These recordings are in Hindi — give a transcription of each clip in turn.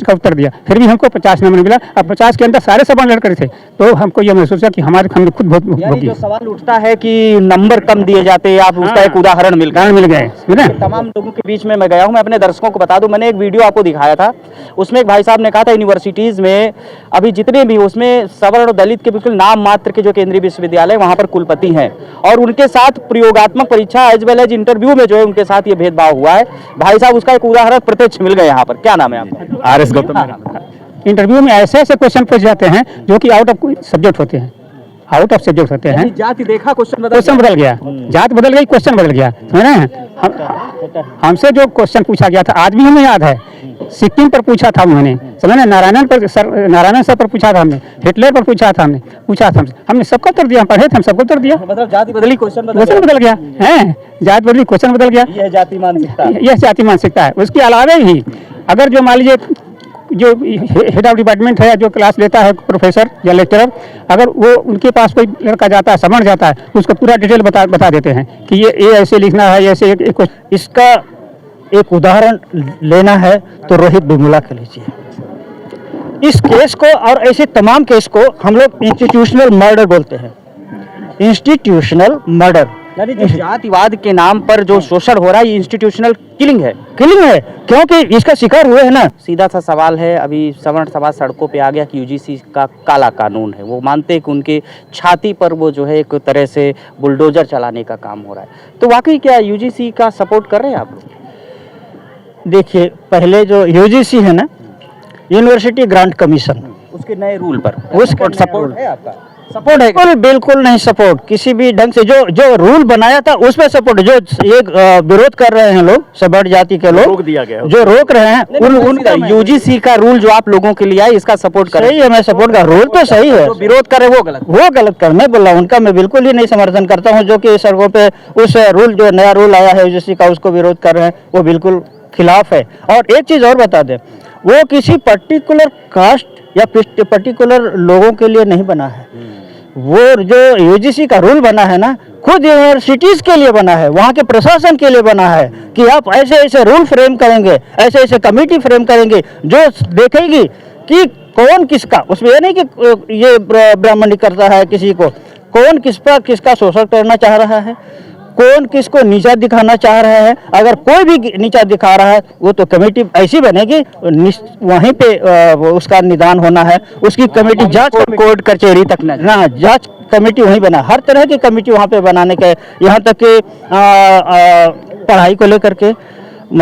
का उत्तर दिया, फिर भी हमको 50 नंबर मिला। अब 50 के अंदर सारे सवाल लड़के थे, तो हमको ये महसूस हुआ कि हमने खुद बहुत यानी जो सवाल उठता है कि नंबर कम दिए जाते हैं, आप उसका एक उदाहरण मिल गए। तमाम लोगों के बीच में मैं गया हूं। मैं अपने दर्शकों को बता दूं, मैंने एक वीडियो आपको दिखाया था, उसमें एक भाई साहब ने कहा था यूनिवर्सिटीज में अभी जितने भी उसमें सवर्ण और दलित के बिल्कुल नाम मात्र के जो केंद्रीय विश्वविद्यालय वहां पर कुलपति हैं, और उनके साथ प्रयोगात्मक परीक्षा एज वेल एज इंटरव्यू में जो है उनके साथ ये भेदभाव हुआ है। भाई साहब उसका एक उदाहरण प्रत्यक्ष मिल गए यहाँ पर। क्या नाम है आपका? RS गौतम। इंटरव्यू में ऐसे ऐसे क्वेश्चन पूछ जाते हैं जो कि आउट ऑफ सब्जेक्ट होते हैं, आउट ऑफ सब्जेक्ट होते हैं। जाति देखा, क्वेश्चन बदल गया, जात बदल गई, क्वेश्चन बदल गया, समझ रहे हैं? हमसे जो क्वेश्चन पूछा गया था आज भी हमें याद है। सिक्किम पर पूछा था उन्होंने, समझ रहे? नारायण सर पर पूछा था हमने, हिटलर पर पूछा था हमने सबका उत्तर दिया। हम पढ़े थे, हम सबको उत्तर दिया। मतलब जाति बदली, क्वेश्चन बदल गया है, जात बदली, क्वेश्चन बदल गया। यह जाति मानसिकता, यह जाति मानसिकता है। उसके अलावा ही अगर जो मान लीजिए जो हेड ऑफ डिपार्टमेंट है, जो क्लास लेता है प्रोफेसर या लेक्चरर, अगर वो उनके पास कोई लड़का जाता है, समझ जाता है, उसको पूरा डिटेल बता देते हैं कि ये ऐसे लिखना है, ऐसे इसका एक उदाहरण लेना है तो रोहित वेमुला का लीजिए। इस केस को और ऐसे तमाम केस को हम लोग इंस्टीट्यूशनल मर्डर बोलते हैं। इंस्टीट्यूशनल मर्डर यानी जो जातिवाद के नाम पर जो शोषण हो रहा है, ये इंस्टीट्यूशनल किलिंग है क्योंकि इसका शिकार हुए हैं ना। सीधा सा सवाल है, अभी सवर्ण समाज सड़कों पे आ गया कि यूजीसी का काला कानून है। वो मानते हैं कि उनके छाती पर वो जो है एक तरह से बुलडोजर चलाने का काम हो रहा है। तो वाकई क्या यूजीसी का सपोर्ट कर रहे हैं आप लोग? देखिए, पहले जो यूजीसी है ना, यूनिवर्सिटी ग्रांट कमीशन, उसके नए रूल पर उसका सपोर्ट है आपका? सपोर्ट है? बिल्कुल नहीं सपोर्ट। किसी भी ढंग से जो रूल बनाया था उस पर सपोर्ट। जो ये विरोध कर रहे हैं लोग, सबड़ जाति के लोग, जो रोक रहे हैं उनका यूजीसी का रूल जो आप लोगों के लिए आए, इसका सपोर्ट कर सही है। मैं सपोर्ट कर, रूल तो सही है, विरोध कर रहे वो गलत कर। मैं बोल रहा हूँ उनका मैं बिल्कुल ही नहीं समर्थन करता हूँ। जो कि सड़कों पे उस रूल, जो नया रूल आया है यूजीसी का, उसको विरोध कर रहे हैं, वो बिल्कुल खिलाफ है। और एक चीज और बता दें, वो किसी पर्टिकुलर कास्ट या पर्टिकुलर लोगों के लिए नहीं बना है। वो जो यूजीसी का रूल बना है ना, खुद यूनिवर्सिटीज के लिए बना है, वहाँ के प्रशासन के लिए बना है कि आप ऐसे ऐसे रूल फ्रेम करेंगे, ऐसे ऐसे कमेटी फ्रेम करेंगे जो देखेगी कि कौन किसका, उसमें ये नहीं कि ये ब्राह्मणी करता है किसी को, कौन किस पर किसका शोषण करना चाह रहा है, कौन किसको नीचा दिखाना चाह रहा है। अगर कोई भी नीचा दिखा रहा है, वो तो कमेटी ऐसी बनेगी, वहीं पे उसका निदान होना है। उसकी कमेटी जांच, कोर्ट कचहरी तक ना, जांच कमेटी वहीं बना, हर तरह की कमेटी वहाँ पे बनाने के, यहाँ तक कि पढ़ाई को लेकर के,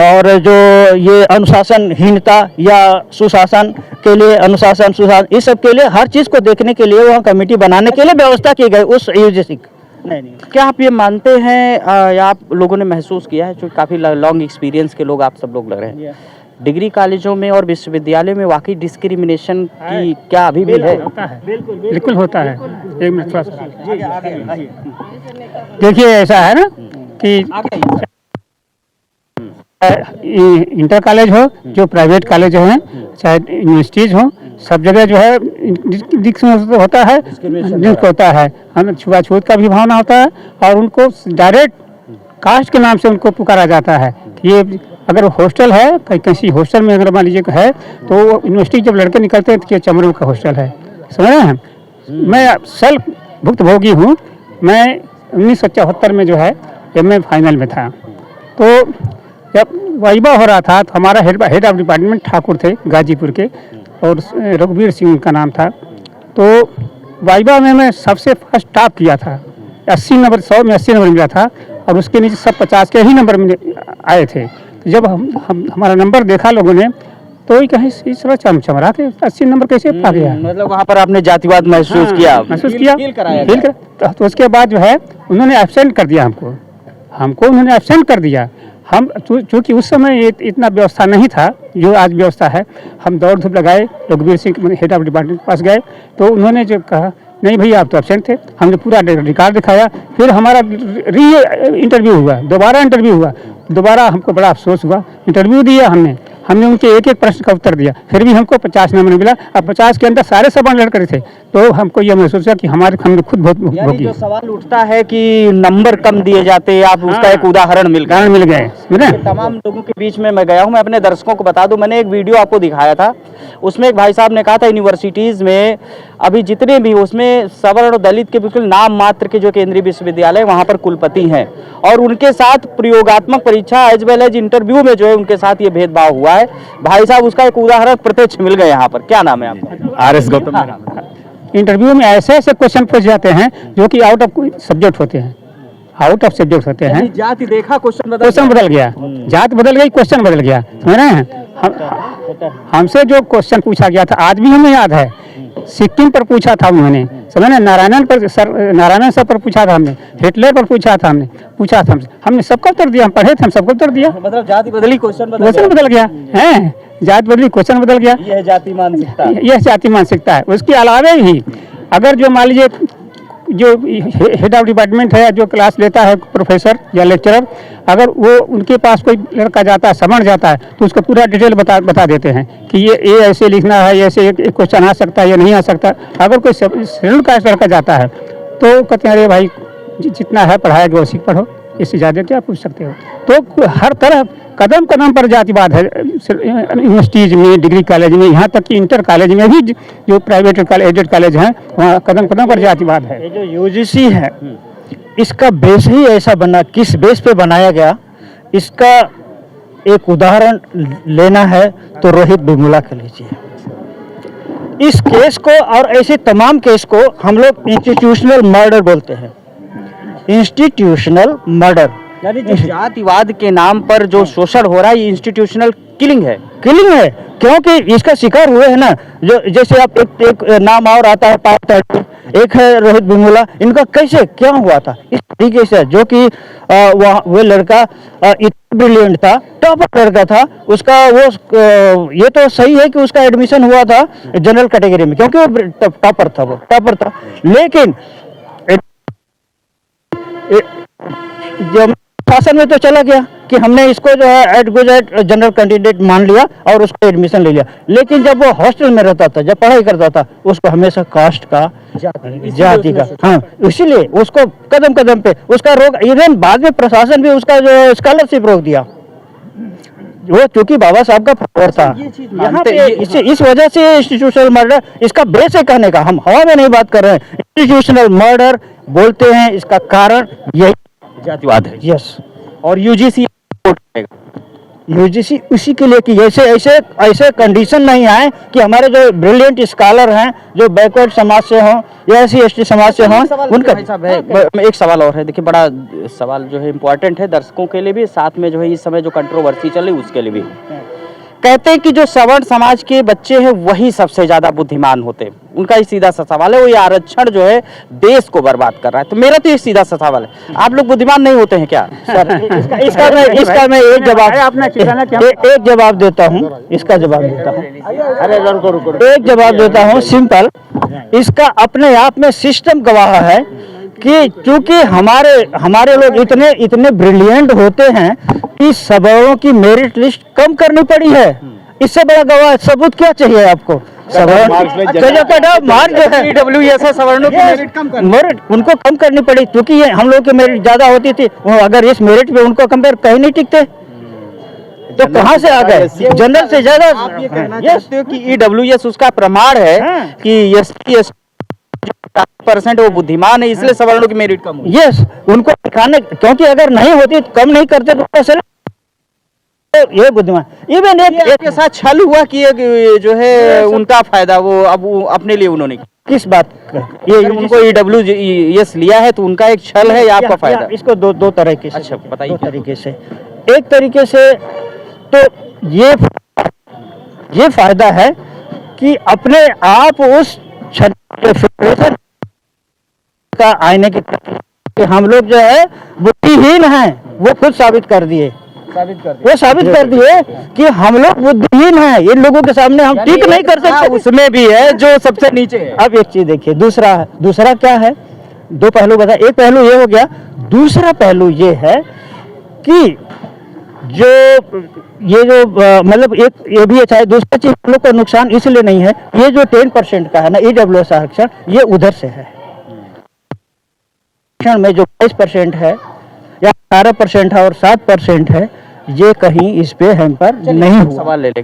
और जो ये अनुशासनहीनता या सुशासन के लिए, अनुशासन सुशासन, इस सब के लिए, हर चीज़ को देखने के लिए वहाँ कमेटी बनाने के लिए व्यवस्था की गई उस यूजीसी। नहीं, क्या आप ये मानते हैं या आप लोगों ने महसूस किया है, जो काफ़ी लॉन्ग एक्सपीरियंस के लोग आप सब लोग लग रहे हैं, डिग्री कॉलेजों में और विश्वविद्यालय में वाकई डिस्क्रिमिनेशन की क्या अभी भी है? बिल्कुल होता है। एक मिनट थोड़ा सा देखिए, ऐसा है ना कि इंटर कॉलेज हो, जो प्राइवेट कॉलेज हैं, चाहे यूनिवर्सिटीज हो, सब जगह जो है डिस्क्रिमिनेशन होता है, जिनको होता है। हमें छुआछूत का भी भावना होता है, और उनको डायरेक्ट कास्ट के नाम से उनको पुकारा जाता है। ये अगर हॉस्टल है, किसी हॉस्टल में अगर मान लीजिए है, तो यूनिवर्सिटी जब लड़के निकलते हैं तो ये चमरू का हॉस्टल है, समझ रहे हैं? मैं सेल्फ भुक्तभोगी हूँ। मैं 1974 में जो है MA फाइनल में था, तो जब वाइबा हो रहा था तो हमारा हेड ऑफ डिपार्टमेंट ठाकुर थे गाजीपुर के, और रघुवीर सिंह उनका नाम था। तो वाइबा में मैं सबसे फर्स्ट टॉप किया था, 80 नंबर, 100 में 80 नंबर मिला था, और उसके नीचे सब 50 के ही नंबर आए थे। जब हमारा नंबर देखा लोगों ने, तो ही कहीं इस तरह चमचमरा के 80 नंबर कैसे पा गया। मतलब वहाँ पर आपने जातिवाद महसूस किया? तो उसके बाद जो है उन्होंने एब्सेंट कर दिया हमको उन्होंने एब्सेंट कर दिया। हम चूँकि उस समय इतना व्यवस्था नहीं था जो आज व्यवस्था है, हम दौड़ धूप लगाए, रघुवीर सिंह हेड ऑफ डिपार्टमेंट के पास गए, तो उन्होंने जो कहा, नहीं भैया आप तो एब्सेंट थे। हमने पूरा रिकॉर्ड दिखाया, फिर हमारा इंटरव्यू हुआ, दोबारा हमको बड़ा अफसोस हुआ। इंटरव्यू दिया हमने, हमने उनके एक एक प्रश्न का उत्तर दिया, फिर भी हमको 50 नंबर मिला। अब 50 के अंदर सारे सवाल लड़के थे, तो हमको ये महसूस हुआ कि हमने खुद बहुत यानी भोगी जो सवाल उठता है कि नंबर कम दिए जाते, आप उसका एक उदाहरण मिल गया। कारण मिल गए, समझे? तमाम लोगों के बीच में मैं गया हूं। मैं अपने दर्शकों को बता दूं, मैंने एक वीडियो आपको दिखाया था, उसमें एक भाई साहब ने कहा था यूनिवर्सिटीज में अभी जितने भी उसमें सवर्ण और दलित के बिल्कुल नाम मात्र के जो केंद्रीय विश्वविद्यालय वहां पर कुलपति हैं, और उनके साथ प्रयोगात्मक परीक्षा एज वेल एज इंटरव्यू में जो है उनके साथ ये भेदभाव हुआ है। भाई साहब उसका एक उदाहरण प्रत्यक्ष मिल गए यहाँ पर। क्या नाम है आपका? RS गौतम मेरा नाम है। इंटरव्यू में ऐसे ऐसे क्वेश्चन पूछ जाते हैं जो कि आउट ऑफ सब्जेक्ट होते हैं, आउट ऑफ सब्जेक्ट होते हैं। जाति देखा, क्वेश्चन बदल गया, जात बदल गई, क्वेश्चन बदल गया, समझ रहे हैं? हमसे जो क्वेश्चन पूछा गया था आज भी हमें याद है, सिक्किम पर पूछा था उन्होंने, समझ रहे? नारायणन सर पर पूछा था हमने, हिटलर पर पूछा था हमने सबका उत्तर दिया, हम पढ़े थे, हम सबका उत्तर दिया। मतलब जाति बदली, क्वेश्चन बदल गया है, जात बदली, क्वेश्चन बदल गया। यह जाति मानसिकता, यह जाति मानसिकता है। उसके अलावा भी अगर जो मान लीजिए जो हेड ऑफ डिपार्टमेंट है, जो क्लास लेता है प्रोफेसर या लेक्चरर, अगर वो उनके पास कोई लड़का जाता है, समझ जाता है, तो उसका पूरा डिटेल बता देते हैं कि ये ऐसे लिखना है, ऐसे एक क्वेश्चन आ सकता है, ये नहीं आ सकता। अगर कोई शेड्यूल कास्ट लड़का जाता है तो कहते हैं अरे भाई जितना है पढ़ाया गया उसी पढ़ो, इससे ज़्यादा क्या पूछ सकते हो। तो हर तरह कदम कदम पर जातिवाद है, यूनिवर्सिटीज में, डिग्री कॉलेज में, यहाँ तक कि इंटर कॉलेज में भी जो प्राइवेट एडेड कॉलेज हैं वहाँ कदम कदम पर जातिवाद है। ये जो यूजीसी है इसका बेस ही ऐसा बना, किस बेस पे बनाया गया, इसका एक उदाहरण लेना है तो रोहित वेमुला का लीजिए। इस केस को और ऐसे तमाम केस को हम लोग इंस्टीट्यूशनल मर्डर बोलते हैं, इंस्टीट्यूशनल मर्डर। यानी जो जातिवाद के नाम पर जो शोषण हो रहा है, ये इंस्टीट्यूशनल किलिंग है। क्योंकि इसका शिकार हुए हैं ना, जो जैसे आप एक नाम और आता है पार्थ, एक है रोहित वेमुला, इनका कैसे क्या हुआ था इस तरीके से, जो कि वो लड़का इतना ब्रिलियंट था, टॉपर लड़का था, उसका वो ये तो सही है कि उसका एडमिशन हुआ था जनरल कैटेगरी में क्योंकि वो टॉपर था, लेकिन जो शासन में तो चला गया कि हमने इसको जो है एट जनरल कैंडिडेट मान लिया और उसको एडमिशन ले लिया, लेकिन जब वो हॉस्टल में रहता था, जब पढ़ाई करता था, उसको हमेशा कास्ट का, जाति का, हाँ, इसीलिए उसको कदम कदम पे उसका रोक, इवन बाद में प्रशासन भी उसका जो स्कॉलरशिप रोक दिया, वो चूंकि बाबा साहब का फॉलोअर था। यहाँ पे इस वजह से इंस्टीट्यूशनल मर्डर, इसका बेस है कहने का, हम हवा में नहीं बात कर रहे हैं, इंस्टीट्यूशनल मर्डर बोलते हैं, इसका कारण यही जातिवाद है। यस। और यूजीसी उसी के लिए कि ऐसे कंडीशन नहीं आए कि हमारे जो ब्रिलियंट स्कॉलर हैं, जो बैकवर्ड समाज से हों या SC/ST समाज से हों, उनका एक सवाल और है। देखिए, बड़ा सवाल जो है इम्पोर्टेंट है दर्शकों के लिए भी, साथ में जो है इस समय जो कंट्रोवर्सी चल रही है उसके लिए भी। कहते हैं कि जो सवर्ण समाज के बच्चे हैं वही सबसे ज्यादा बुद्धिमान होते हैं। उनका ही सीधा सा सवाल है, वो ये आरक्षण जो है देश को बर्बाद कर रहा है। तो मेरा तो ये सीधा सा सवाल है, आप लोग बुद्धिमान नहीं होते हैं क्या? सर, इसका मैं एक जवाब देता हूँ, इसका जवाब देता हूँ, एक जवाब देता हूँ सिंपल। इसका अपने आप में सिस्टम गवाह है कि चूंकि हमारे लोग इतने ब्रिलियंट होते हैं कि सवर्णों की मेरिट लिस्ट कम करनी पड़ी है। इससे बड़ा गवाह सबूत क्या चाहिए आपको? मार्क जो है EWS सवर्णों की मेरिट उनको कम करनी पड़ी, क्योंकि हम लोग की मेरिट ज्यादा होती थी, अगर इस मेरिट पे उनको कंपेयर कहीं नहीं टिकते, तो कहाँ से आ गए? जनरल से ज्यादा। आप ये कहना चाहते हो कि EWS उसका प्रमाण है कि ST% वो बुद्धिमान है, इसलिए सवर्णों की मेरिट कम हुई। यस, उनको दिखाने, क्योंकि अगर नहीं होती, कम नहीं करते तो कैसे ये बुद्धिमान। इवन एक के साथ छल हुआ कि ये जो है उनका फायदा वो अब अपने लिए उन्होंने किस बात का, ये उनको EWS लिया है तो उनका एक छल है या आपका फायदा? इसको दो तरीके से, अच्छा बताइए। दो तरीके से, एक तरीके से तो ये फायदा है कि अपने आप उस का आईने के हम लोग जो है बुद्धिहीन हैं, वो खुद साबित कर दिए कि हम लोग बुद्धिहीन हैं, इन लोगों के सामने हम टिक नहीं कर सकते। उसमें भी है जो सबसे नीचे है। अब एक चीज देखिए, दूसरा क्या है, दो पहलू बताए, एक पहलू ये हो गया, दूसरा पहलू ये है कि जो ये जो मतलब एक ये भी अच्छा है। दूसरा चीज हम लोग का नुकसान इसलिए नहीं है, ये जो 10% का है ना ईडब्ल्यूएस आरक्षण, ये उधर से है। आरक्षण में जो 22% है या 18% है और 7% है, ये कहीं इस पे हैम्पर नहीं हुआ। सवाल ले ले